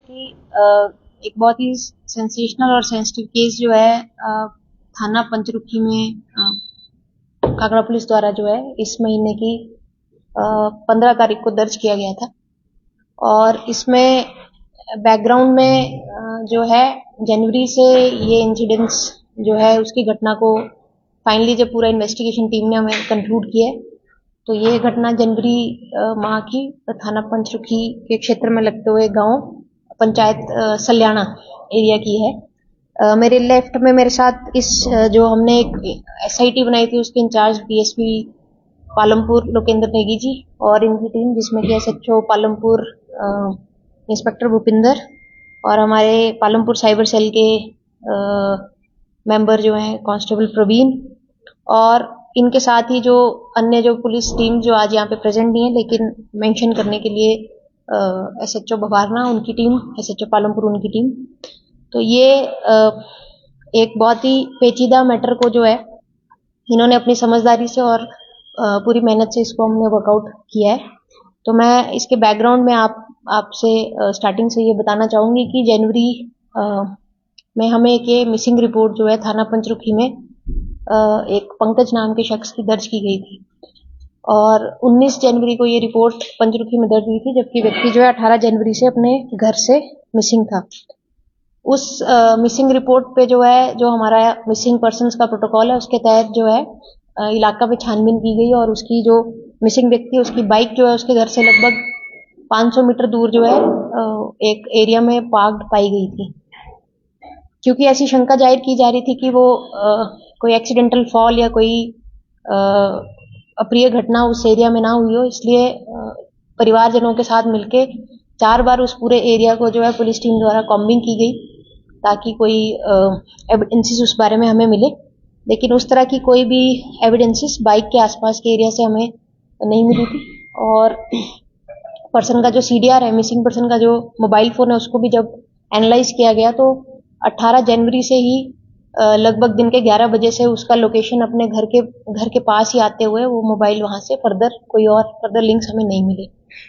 कि एक बहुत ही सेंसेशनल और सेंसिटिव केस जो है थाना पंचरुखी में कांगड़ा पुलिस द्वारा जो है इस महीने की 15 तारीख को दर्ज किया गया था। और इसमें बैकग्राउंड में जो है जनवरी से ये इंसिडेंट्स जो है उसकी घटना को फाइनली जब पूरा इन्वेस्टिगेशन टीम ने हमें कंक्लूड किया है तो ये घटना जनवरी माह की थाना पंचरुखी के क्षेत्र में लगते हुए गांव पंचायत सल्याना एरिया की है। मेरे लेफ्ट में मेरे साथ इस जो हमने एक एसआईटी बनाई थी उसके इंचार्ज डीएसपी पालमपुर लोकेंद्र नेगी जी और इनकी टीम जिसमें कि एसएचओ पालमपुर इंस्पेक्टर भूपिंदर और हमारे पालमपुर साइबर सेल के मेंबर जो हैं कांस्टेबल प्रवीण और इनके साथ ही जो अन्य जो पुलिस टीम जो आज यहाँ पे प्रेजेंट नहीं है लेकिन मेंशन करने के लिए एसएचओ बवारना उनकी टीम, एसएचओ पालमपुर उनकी टीम। तो ये एक बहुत ही पेचीदा मैटर को जो है इन्होंने अपनी समझदारी से और पूरी मेहनत से इसको हमने वर्कआउट किया है। तो मैं इसके बैकग्राउंड में आपसे स्टार्टिंग से ये बताना चाहूंगी कि जनवरी में हमें एक ये मिसिंग रिपोर्ट जो है थाना पंचरुखी में एक पंकज नाम के शख्स की दर्ज की गई थी और 19 जनवरी को ये रिपोर्ट पंचरुखी में दर्ज हुई थी, जबकि व्यक्ति जो है 18 जनवरी से अपने घर से मिसिंग था। उस मिसिंग रिपोर्ट पे जो है जो हमारा मिसिंग पर्सन्स का प्रोटोकॉल है उसके तहत जो है इलाका पे छानबीन की गई और उसकी जो मिसिंग व्यक्ति है उसकी बाइक जो है उसके घर से लगभग 500 मीटर दूर जो है एक एरिया में पार्क्ड पाई गई थी। क्योंकि ऐसी शंका जाहिर की जा रही थी कि वो कोई एक्सीडेंटल फॉल या कोई अप्रिय घटना उस एरिया में ना हुई हो, इसलिए परिवारजनों के साथ मिलके 4 बार उस पूरे एरिया को जो है पुलिस टीम द्वारा कॉम्बिंग की गई ताकि कोई एविडेंसेस उस बारे में हमें मिले, लेकिन उस तरह की कोई भी एविडेंसेस बाइक के आसपास के एरिया से हमें नहीं मिली थी। और पर्सन का जो सीडीआर है, मिसिंग पर्सन का जो मोबाइल फोन है, उसको भी जब एनालाइज किया गया तो 18 जनवरी से ही लगभग दिन के 11 बजे से उसका लोकेशन अपने घर के पास ही आते हुए वो मोबाइल वहां से कोई और फर्दर लिंक्स हमें नहीं मिले।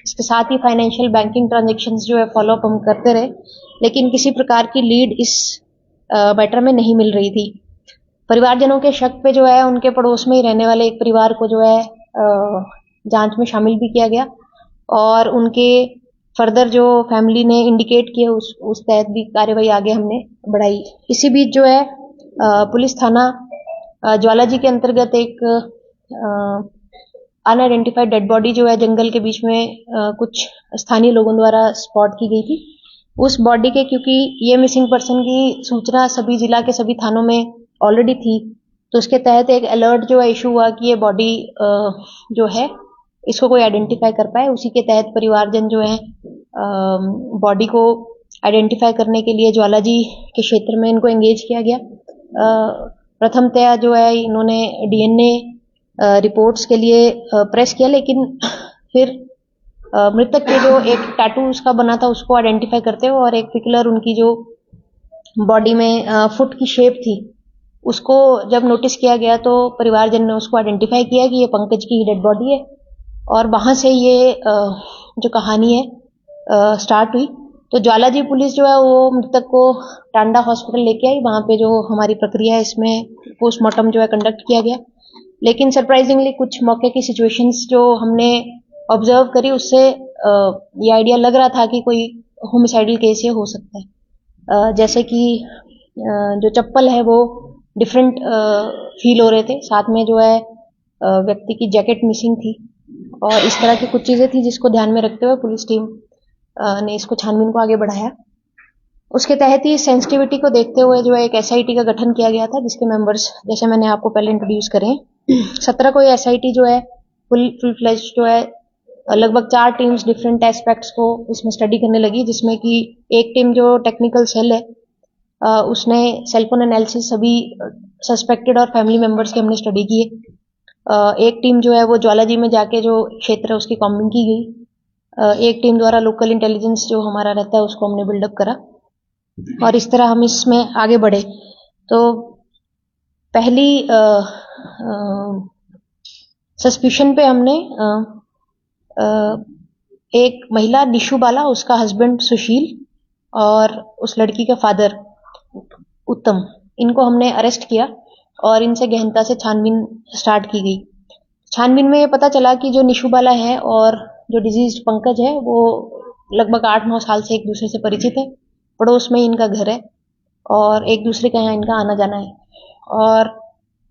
इसके साथ ही फाइनेंशियल बैंकिंग ट्रांजैक्शंस जो है फॉलोअप हम करते रहे, लेकिन किसी प्रकार की लीड इस मैटर में नहीं मिल रही थी। परिवारजनों के शक पे जो है उनके पड़ोस में ही रहने वाले एक परिवार को जो है जांच में शामिल भी किया गया और उनके फर्दर जो फैमिली ने इंडिकेट किया उस तहत भी कार्यवाही आगे हमने बढ़ाई। इसी बीच जो है पुलिस थाना ज्वालाजी के अंतर्गत एक अनआइडेंटिफाइड डेड बॉडी जो है जंगल के बीच में कुछ स्थानीय लोगों द्वारा स्पॉट की गई थी। उस बॉडी के क्योंकि ये मिसिंग पर्सन की सूचना सभी जिला के सभी थानों में ऑलरेडी थी, तो उसके तहत एक अलर्ट जो है इशू हुआ कि ये बॉडी जो है इसको कोई आइडेंटिफाई कर पाए। उसी के तहत परिवारजन जो है बॉडी को आइडेंटिफाई करने के लिए ज्वालाजी के क्षेत्र में इनको एंगेज किया गया। प्रथमतया जो है इन्होंने डीएनए रिपोर्ट्स के लिए प्रेस किया, लेकिन फिर मृतक के जो एक टैटू उसका बना था उसको आइडेंटिफाई करते हुए और एक पर्टिकुलर उनकी जो बॉडी में फुट की शेप थी उसको जब नोटिस किया गया तो परिवारजन ने उसको आइडेंटिफाई किया कि ये पंकज की डेड बॉडी है और वहां से ये जो कहानी है स्टार्ट हुई। तो ज्वालाजी पुलिस जो है वो मृतक को टांडा हॉस्पिटल लेके आई, वहां पे जो हमारी प्रक्रिया है इसमें पोस्टमार्टम जो है कंडक्ट किया गया, लेकिन सरप्राइजिंगली कुछ मौके की सिचुएशंस जो हमने ऑब्जर्व करी उससे ये आइडिया लग रहा था कि कोई होमिसाइडल केस ये हो सकता है। जैसे कि जो चप्पल है वो डिफरेंट फील हो रहे थे, साथ में जो है व्यक्ति की जैकेट मिसिंग थी और इस तरह की कुछ चीजें थी जिसको ध्यान में रखते हुए पुलिस टीम ने इसको छानबीन को आगे बढ़ाया। उसके तहत ही सेंसिटिविटी को देखते हुए जो है एक एसआईटी का गठन किया गया था जिसके मेंबर्स जैसे मैंने आपको पहले इंट्रोड्यूस करे 17 को एसआईटी जो है फुल फ्लेज जो है लगभग 4 टीम्स डिफरेंट एस्पेक्ट्स को इसमें स्टडी करने लगी, जिसमें कि एक टीम जो टेक्निकल सेल है उसने सेलफोन एनालिसिस सभी सस्पेक्टेड और फैमिली मेंबर्स के हमने स्टडी किए। एक टीम जो है वो ज्वालाजी में जाके जो क्षेत्र है उसकी कॉम्बिंग की गई। एक टीम द्वारा लोकल इंटेलिजेंस जो हमारा रहता है उसको हमने बिल्डअप करा और इस तरह हम इसमें आगे बढ़े। तो पहली सस्पिशन पे हमने एक महिला निशु बाला, उसका हस्बैंड सुशील और उस लड़की के फादर उत्तम, इनको हमने अरेस्ट किया और इनसे गहनता से छानबीन स्टार्ट की गई। छानबीन में ये पता चला कि जो निशु बाला है और जो डिजीज पंकज है वो लगभग 8-9 साल से एक दूसरे से परिचित है। पड़ोस में इनका घर है और एक दूसरे का यहाँ इनका आना जाना है। और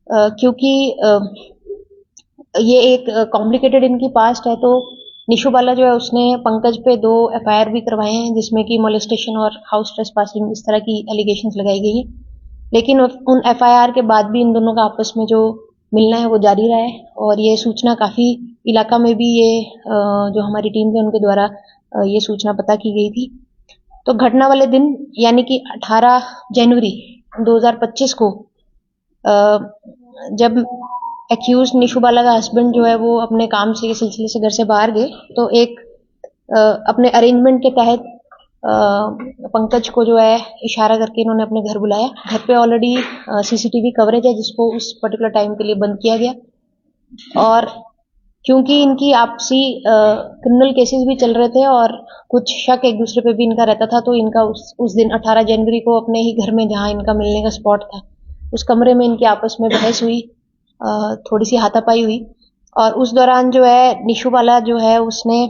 क्योंकि ये एक कॉम्प्लिकेटेड इनकी पास्ट है, तो निशु बाला जो है उसने पंकज पे 2 एफआईआर भी करवाए हैं, जिसमें कि मोलेस्टेशन और हाउस ट्रेसपासिंग इस तरह की एलिगेशंस लगाई गई हैं। लेकिन उन एफआईआर के बाद भी इन दोनों का आपस में जो मिलना है वो जारी रहा है और ये सूचना काफ़ी इलाका में भी ये जो हमारी टीम थी उनके द्वारा ये सूचना पता की गई थी। तो घटना वाले दिन यानी कि 18 जनवरी 2025 को जब एक्यूज निशु बाला का हस्बैंड जो है वो अपने काम से सिलसिले से घर से बाहर गए, तो एक अपने अरेंजमेंट के तहत पंकज को जो है इशारा करके इन्होंने अपने घर बुलाया। घर पे ऑलरेडी सीसीटीवी कवरेज है जिसको उस पर्टिकुलर टाइम के लिए बंद किया गया। और क्योंकि इनकी आपसी क्रिमिनल केसेस भी चल रहे थे और कुछ शक एक दूसरे पे भी इनका रहता था, तो इनका उस दिन 18 जनवरी को अपने ही घर में जहाँ इनका मिलने का स्पॉट था उस कमरे में इनकी आपस में बहस हुई, थोड़ी सी हाथापाई हुई। और उस दौरान जो है निशु बाला जो है उसने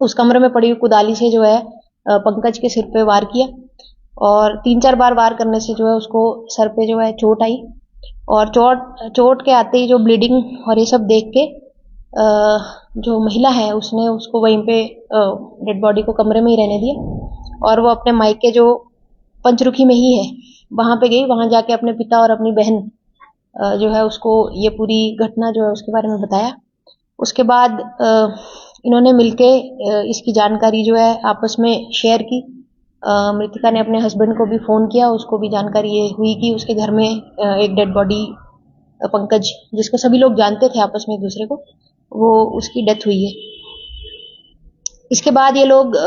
उस कमरे में पड़ी हुई कुदाली से जो है पंकज के सिर पे वार किया और 3-4 बार वार करने से जो है उसको सर पे जो है चोट आई। और चोट के आते ही जो ब्लीडिंग और ये सब देख के जो महिला है उसने उसको वहीं पे डेड बॉडी को कमरे में ही रहने दिया और वो अपने मायके जो पंचरुखी में ही है वहां पे गई। वहां जाके अपने पिता और अपनी बहन जो है उसको ये पूरी घटना जो है उसके बारे में बताया। उसके बाद इन्होंने मिलके इसकी जानकारी जो है आपस में शेयर की। मृतिका ने अपने हस्बैंड को भी फ़ोन किया, उसको भी जानकारी ये हुई कि उसके घर में एक डेड बॉडी पंकज, जिसको सभी लोग जानते थे आपस में एक दूसरे को, वो उसकी डेथ हुई है। इसके बाद ये लोग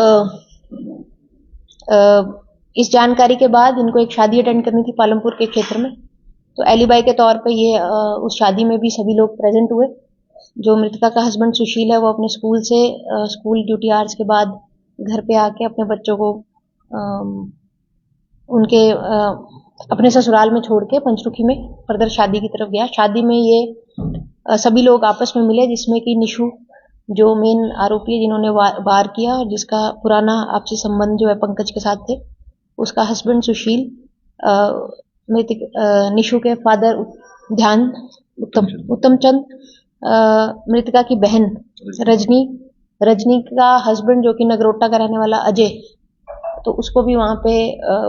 इस जानकारी के बाद इनको एक शादी अटेंड करनी थी पालमपुर के क्षेत्र में, तो एलिबाई के तौर पे ये उस शादी में भी सभी लोग प्रेजेंट हुए। जो मृतिका का हस्बैंड सुशील है वो अपने स्कूल से स्कूल ड्यूटी आवर्स के बाद घर पे आके अपने बच्चों को उनके अपने ससुराल में छोड़ के पंचरुखी में फर्दर शादी की तरफ गया। शादी में ये सभी लोग आपस में मिले, जिसमें कि निशु जो मेन आरोपी है जिन्होंने वार किया और जिसका पुराना आपसी संबंध जो है पंकज के साथ थे, उसका हस्बैंड सुशील, निशु के फादर ध्यान उत्तम चंद, मृतिका की बहन रजनी का हस्बैंड जो कि नगरोटा का रहने वाला अजय, तो उसको भी वहां पे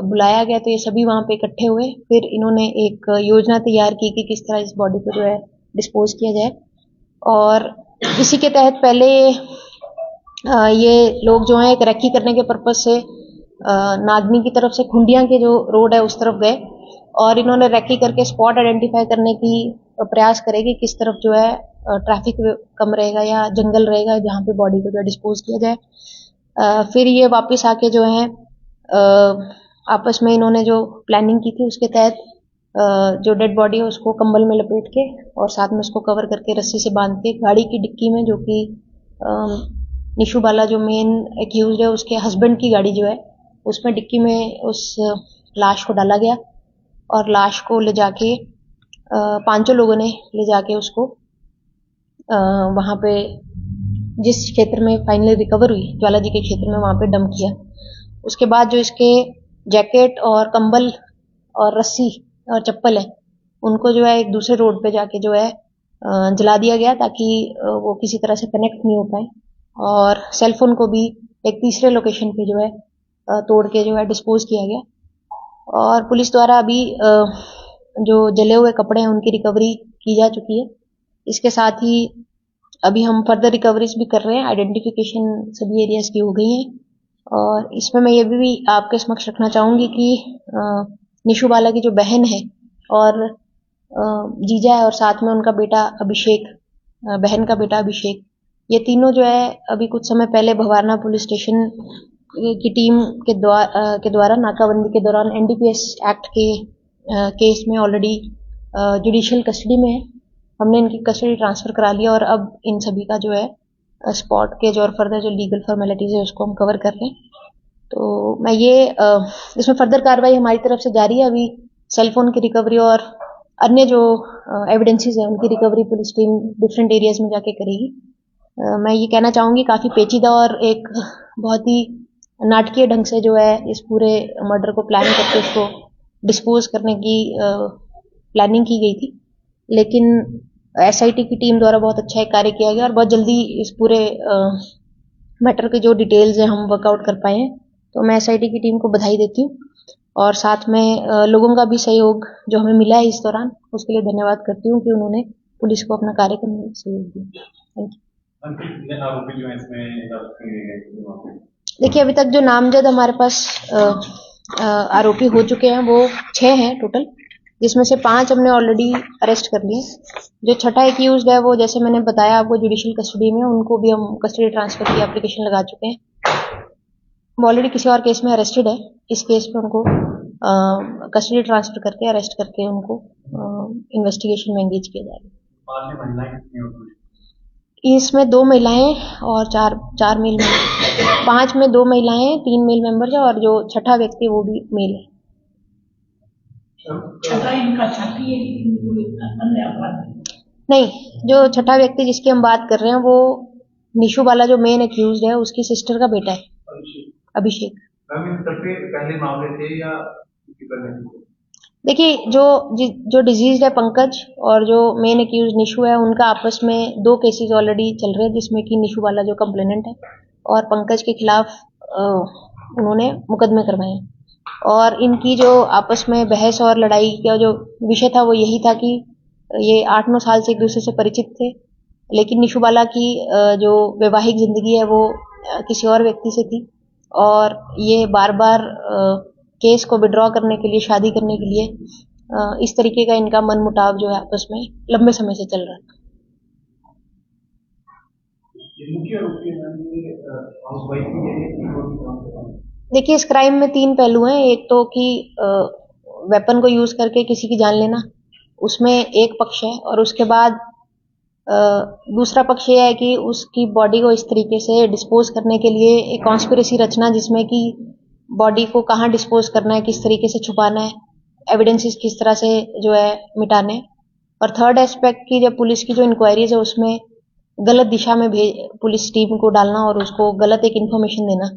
बुलाया गया। तो ये सभी वहां पे इकट्ठे हुए। फिर इन्होंने एक योजना तैयार की कि किस तरह इस बॉडी को जो है डिस्पोज किया जाए। और इसी के तहत पहले ये लोग जो है एक रेकी करने के पर्पज से नागनी की तरफ से खुंडिया के जो रोड है उस तरफ गए और इन्होंने रेकी करके स्पॉट आइडेंटिफाई करने की प्रयास करेगी किस तरफ जो है ट्रैफिक कम रहेगा या जंगल रहेगा जहाँ पे बॉडी को जो है डिस्पोज किया जाए। फिर ये वापस आके जो है आपस में इन्होंने जो प्लानिंग की थी उसके तहत जो डेड बॉडी है उसको कंबल में लपेट के और साथ में उसको कवर करके रस्सी से बांध के गाड़ी की डिक्की में, जो कि निशु बाला जो मेन एक्यूज है उसके हस्बैंड की गाड़ी जो है उसमें डिक्की में उस लाश को डाला गया और लाश को ले जाके 5 लोगों ने ले जाके उसको वहां पे जिस क्षेत्र में फाइनली रिकवर हुई ज्वाला जी के क्षेत्र में वहां पे डंप किया। उसके बाद जो इसके जैकेट और कंबल और रस्सी और चप्पल है उनको जो है एक दूसरे रोड पे जाके जो है जला दिया गया ताकि वो किसी तरह से कनेक्ट नहीं हो पाए। और सेलफोन को भी एक तीसरे लोकेशन पे जो है तोड़ के जो है डिस्पोज किया गया। और पुलिस द्वारा अभी जो जले हुए कपड़े हैं उनकी रिकवरी की जा चुकी है। इसके साथ ही अभी हम फर्दर रिकवरीज भी कर रहे हैं, आइडेंटिफिकेशन सभी एरियाज की हो गई है। और इसमें मैं ये भी आपके समक्ष रखना चाहूंगी कि निशु बाला की जो बहन है और जीजा है और साथ में उनका बेटा अभिषेक, बहन का बेटा अभिषेक, ये तीनों जो है अभी कुछ समय पहले भवारना पुलिस स्टेशन की टीम के द्वारा नाकाबंदी के दौरान एनडीपीएस एक्ट के केस में ऑलरेडी जुडिशियल कस्टडी में है। हमने इनकी कस्टडी ट्रांसफर करा लिया और अब इन सभी का जो है स्पॉट के जो और फर्दर जो लीगल फॉर्मेलिटीज है उसको हम कवर कर रहे हैं। तो मैं ये इसमें फर्दर कार्रवाई हमारी तरफ से जारी है। अभी सेलफोन की रिकवरी और अन्य जो एविडेंसेस हैं उनकी recovery police team different areas में जाके करेगी। मैं ये कहना चाहूँगी काफ़ी पेचीदा और एक बहुत ही नाटकीय ढंग से जो है इस पूरे मर्डर को प्लान करके उसको डिस्पोज करने की प्लानिंग की गई थी, लेकिन एसआईटी की टीम द्वारा बहुत अच्छा एक कार्य किया गया और बहुत जल्दी इस पूरे मैटर के जो डिटेल्स हैं हम वर्कआउट कर पाए हैं। तो मैं एसआईटी की टीम को बधाई देती हूँ और साथ में लोगों का भी सहयोग जो हमें मिला है इस दौरान उसके लिए धन्यवाद करती हूँ कि उन्होंने पुलिस को अपना कार्य करने में सहयोग दिया। Thank you. आरोपी जो है इसमें देखिए अभी तक जो नामजद हमारे पास आरोपी हो चुके हैं वो 6 हैं टोटल, जिसमें से 5 हमने ऑलरेडी अरेस्ट कर लिए। जो छठा एक्यूज्ड है वो जैसे मैंने बताया आपको जुडिशियल कस्टडी में, उनको भी हम कस्टडी ट्रांसफर की एप्लीकेशन लगा चुके हैं। वो ऑलरेडी किसी और केस में अरेस्टेड है, इस केस में उनको कस्टडी ट्रांसफर करके अरेस्ट करके उनको इन्वेस्टिगेशन में एंगेज किया जाएगा। इसमें 2 महिलाएं और 4 मेल मेंबर, 5 में 2 महिलाएं 3 मेल मेंबर है और जो छठा व्यक्ति वो भी मेल है। छठा इनका साथी है? नहीं, जो छठा व्यक्ति जिसकी हम बात कर रहे हैं वो निशु बाला जो मेन एक्यूज है उसकी सिस्टर का बेटा है, अभिषेक। पहले मामले थे या देखिए जो डिजीज है पंकज और जो मेन एक्यूज निशु है उनका आपस में 2 केसेस ऑलरेडी चल रहे हैं, जिसमें कि निशु वाला जो कंप्लेनेंट है और पंकज के खिलाफ उन्होंने मुकदमे करवाए हैं। और इनकी जो आपस में बहस और लड़ाई का जो विषय था वो यही था कि ये 8-9 साल से एक दूसरे से परिचित थे, लेकिन निशु बाला की जो वैवाहिक जिंदगी है वो किसी और व्यक्ति से थी और ये बार बार केस को विड्रॉ करने के लिए, शादी करने के लिए इस तरीके का इनका मनमुटाव जो है आपस में लंबे समय से चल रहा है। देखिए इस क्राइम में 3 पहलू हैं। एक तो कि वेपन को यूज करके किसी की जान लेना, उसमें एक पक्ष है, और उसके बाद दूसरा पक्ष ये है कि उसकी बॉडी को इस तरीके से डिस्पोज करने के लिए एक कॉन्स्पिरेसी रचना, जिसमें कि बॉडी को कहाँ डिस्पोज करना है, किस तरीके से छुपाना है, एविडेंसेस किस तरह से जो है मिटाने। और थर्ड एस्पेक्ट की जब पुलिस की जो इंक्वायरीज है उसमें गलत दिशा में पुलिस टीम को डालना और उसको गलत एक इन्फॉर्मेशन देना,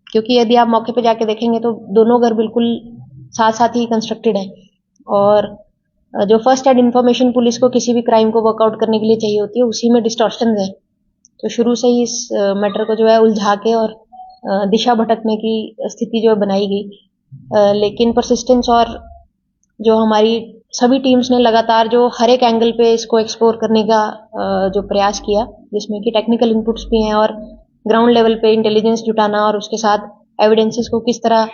क्योंकि यदि आप मौके पे जाके देखेंगे तो दोनों घर बिल्कुल साथ साथ ही कंस्ट्रक्टेड है और जो फर्स्ट एड इन्फॉर्मेशन पुलिस को किसी भी क्राइम को वर्कआउट करने के लिए चाहिए होती है उसी में डिस्टॉर्शन है। तो शुरू से ही इस मैटर को जो है उलझा के और दिशा भटकने की स्थिति जो बनाई गई, लेकिन परसिस्टेंस और जो हमारी सभी टीम्स ने लगातार जो हर एक एंगल पे इसको एक्सप्लोर करने का जो प्रयास किया, जिसमें कि टेक्निकल इनपुट्स भी हैं और ग्राउंड लेवल पे इंटेलिजेंस जुटाना और उसके साथ एविडेंसेस को किस तरह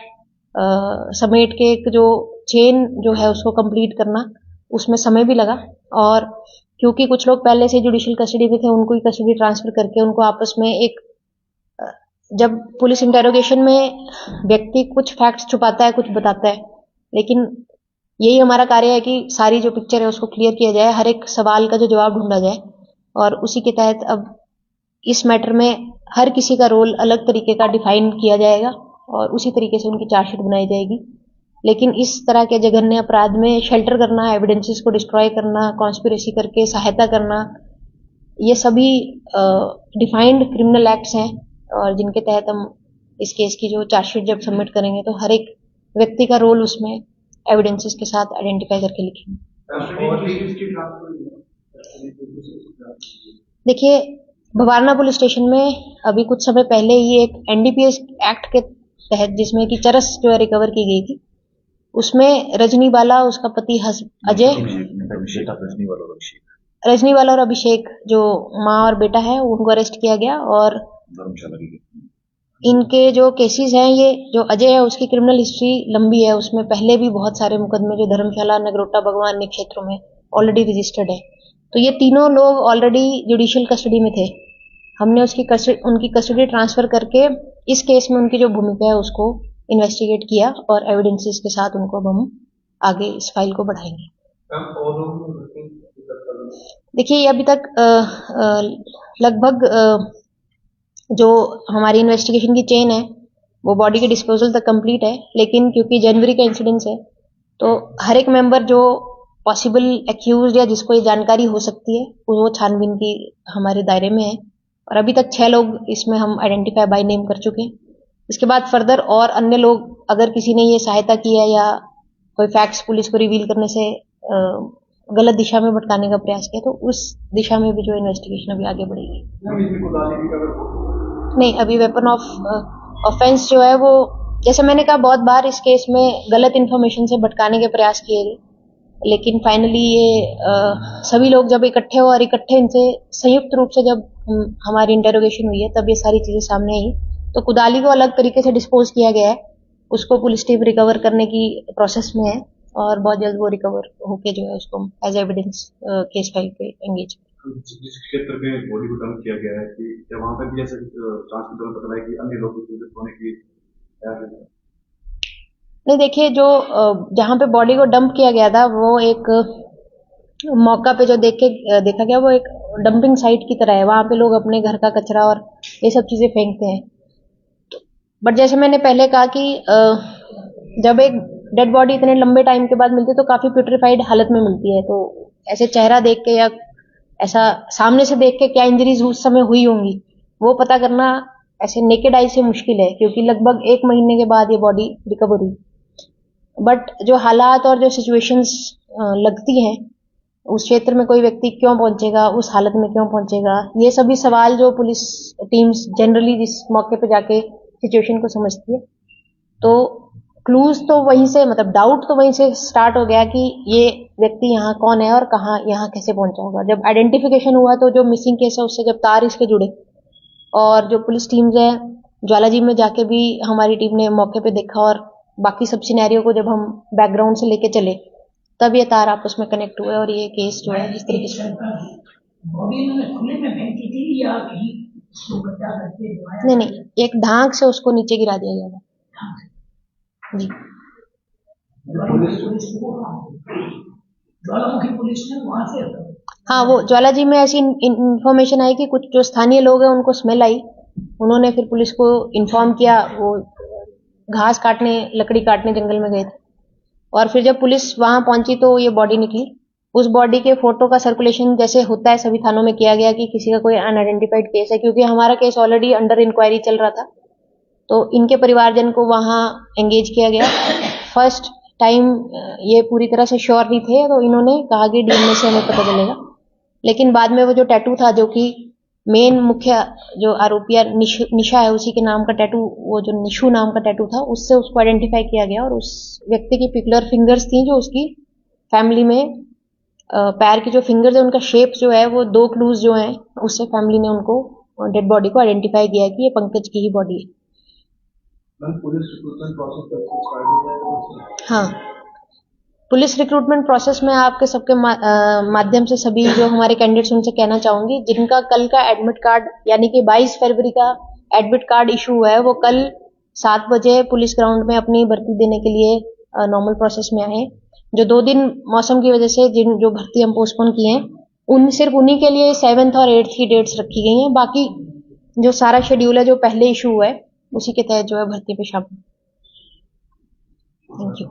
समेट के एक जो चेन जो है उसको कंप्लीट करना, उसमें समय भी लगा। और क्योंकि कुछ लोग पहले से जुडिशियल कस्टडी में थे, उनको ही कस्टडी ट्रांसफर करके उनको आपस में एक, जब पुलिस इंटेरोगेशन में व्यक्ति कुछ फैक्ट्स छुपाता है, कुछ बताता है, लेकिन यही हमारा कार्य है कि सारी जो पिक्चर है उसको क्लियर किया जाए, हर एक सवाल का जो जवाब ढूंढा जाए। और उसी के तहत अब इस मैटर में हर किसी का रोल अलग तरीके का डिफाइन किया जाएगा और उसी तरीके से उनकी चार्जशीट बनाई जाएगी। लेकिन इस तरह के जघन्य अपराध में शेल्टर करना, एविडेंसेस को डिस्ट्रॉय करना, कॉन्स्पिरेसी करके सहायता करना, ये सभी डिफाइंड क्रिमिनल एक्ट्स हैं और जिनके तहत हम इस केस की जो चार्जशीट जब सबमिट करेंगे तो हर एक व्यक्ति का रोल उसमें एविडेंसेस के साथ आइडेंटिफाई करके लिखेंगे। देखिए भवारना पुलिस स्टेशन में अभी कुछ समय पहले ही एक एनडीपीएस एक्ट के तहत, जिसमें कि चरस जो है रिकवर की गई थी, उसमें रजनी बाला, उसका पति अजय, रजनी वाला और अभिषेक जो माँ और बेटा है उनको अरेस्ट किया गया। और इनके जो केसेस हैं, ये जो अजय है उसकी क्रिमिनल हिस्ट्री लंबी है, उसमें पहले भी बहुत सारे मुकदमे जो धर्मशाला, नगरोटा, भगवान अन्य क्षेत्रों में ऑलरेडी रजिस्टर्ड है। तो ये तीनों लोग ऑलरेडी जुडिशियल कस्टडी में थे। हमने उनकी कस्टडी ट्रांसफर करके इस केस में उनकी जो भूमिका है उसको इन्वेस्टिगेट किया और एविडेंसेस के साथ उनको अब हम आगे इस फाइल को बढ़ाएंगे। देखिए अभी तक लगभग जो हमारी इन्वेस्टिगेशन की चेन है वो बॉडी के डिस्पोजल तक कंप्लीट है, लेकिन क्योंकि जनवरी का इंसिडेंस है तो हर एक मेंबर जो पॉसिबल एक्यूज या जिसको ये जानकारी हो सकती है वो छानबीन की हमारे दायरे में है, और अभी तक 6 लोग इसमें हम आइडेंटिफाई बाय नेम कर चुके हैं। इसके बाद फर्दर और अन्य लोग अगर किसी ने ये सहायता की है या कोई फैक्ट्स पुलिस को रिवील करने से गलत दिशा में भटकाने का प्रयास किया तो उस दिशा में भी जो इन्वेस्टिगेशन अभी आगे बढ़ेगी। नहीं, अभी वेपन ऑफ ऑफेंस जो है वो, जैसे मैंने कहा बहुत बार इस केस में गलत इन्फॉर्मेशन से भटकाने के प्रयास किए गए, लेकिन फाइनली ये सभी लोग जब इकट्ठे हो और इकट्ठे इनसे संयुक्त रूप से जब हमारी इंटेरोगेशन हुई है तब ये सारी चीजें सामने आई। तो कुदाली को अलग तरीके से डिस्पोज किया गया है, उसको पुलिस टीम रिकवर करने की प्रोसेस में है और बहुत जल्द वो रिकवर होके जो है उसको एज एविडेंस केस फाइल पे एंगेज। जिस क्षेत्र में बॉडी को डंप किया गया है कि क्या वहां पर भी ऐसे जांच के दौरान पता लगा कि अन्य लोगों की होने की नहीं, देखिए जो जहाँ पे बॉडी को डंप किया गया था वो एक मौका पे जो देखा गया वो एक डंपिंग साइट की तरह है, वहां पे लोग अपने घर का कचरा और ये सब चीजें फेंकते हैं। बट जैसे मैंने पहले कहा कि जब एक डेड बॉडी इतने लंबे टाइम के बाद मिलती है तो काफी प्यूट्रिफाइड हालत में मिलती है, तो ऐसे चेहरा देख के या ऐसा सामने से देख के क्या इंजरीज उस समय हुई होंगी वो पता करना ऐसे नेकेड आई से मुश्किल है, क्योंकि लगभग 1 महीने के बाद ये बॉडी रिकवर हुई। बट जो हालात और जो सिचुएशंस लगती हैं उस क्षेत्र में कोई व्यक्ति क्यों पहुंचेगा, उस हालत में क्यों पहुंचेगा, ये सभी सवाल जो पुलिस टीम्स जनरली जिस मौके पे जाके सिचुएशन को समझती है, तो क्लूज तो वहीं से, मतलब डाउट तो वहीं से स्टार्ट हो गया कि ये व्यक्ति यहाँ कौन है और कहाँ यहाँ कैसे पहुंचा होगा। जब आइडेंटिफिकेशन हुआ तो जो मिसिंग केस है उससे जब तार इसके जुड़े और जो पुलिस टीम्स है ज्वालाजी में जाके भी हमारी टीम ने मौके पे देखा और बाकी सब सिनेरियो को जब हम बैकग्राउंड से लेके चले तब ये तार आपस में कनेक्ट हुए और ये केस जो है इस तरीके से। बॉडी में खुले में फेंकी थी या कहीं उसको गड्ढा करके नहीं, एक ढांक से उसको नीचे गिरा दिया गया था जी। ज्वालामुखी पुलिस ने वहां से, हाँ, वो ज्वालाजी में ऐसी इंफॉर्मेशन आई कि कुछ जो स्थानीय लोग हैं उनको स्मेल आई, उन्होंने फिर पुलिस को इन्फॉर्म किया, वो घास काटने लकड़ी काटने जंगल में गए थे और फिर जब पुलिस वहां पहुंची तो ये बॉडी निकली। उस बॉडी के फोटो का सर्कुलेशन जैसे होता है सभी थानों में किया गया कि किसी का कोई अनआइडेंटिफाइड केस है, क्योंकि हमारा केस ऑलरेडी अंडर इंक्वायरी चल रहा था तो इनके परिवारजन को वहां एंगेज किया गया। फर्स्ट टाइम ये पूरी तरह से श्योर नहीं थे तो इन्होंने कहा कि डीएनए से हमें पता चलेगा, लेकिन बाद में वो जो टैटू था जो कि मेन मुख्य जो आरोपिया निशा है उसी के नाम का टैटू, वो जो निशु नाम का टैटू था उससे उसको आइडेंटिफाई किया गया और उस व्यक्ति की पिकुलर फिंगर्स थी जो उसकी फैमिली में पैर की जो फिंगर्स है उनका शेप जो है वो 2 क्लूज जो हैं उससे फैमिली ने उनको डेड बॉडी को आइडेंटिफाई किया कि ये पंकज की ही बॉडी है। हाँ, पुलिस रिक्रूटमेंट प्रोसेस में आपके सबके माध्यम से सभी जो हमारे कैंडिडेट्स उनसे कहना चाहूंगी जिनका कल का एडमिट कार्ड यानी कि 22 फरवरी का एडमिट कार्ड इशू हुआ है वो कल 7 बजे पुलिस ग्राउंड में अपनी भर्ती देने के लिए नॉर्मल प्रोसेस में आए। जो 2 दिन मौसम की वजह से जो भर्ती हम पोस्टपोन किए हैं सिर्फ उन्हीं के लिए 7th और 8th की डेट्स रखी गई हैं, बाकी जो सारा शेड्यूल है जो पहले इशू हुआ है उसी के तहत जो है भर्ती पे शामिल। Thank you.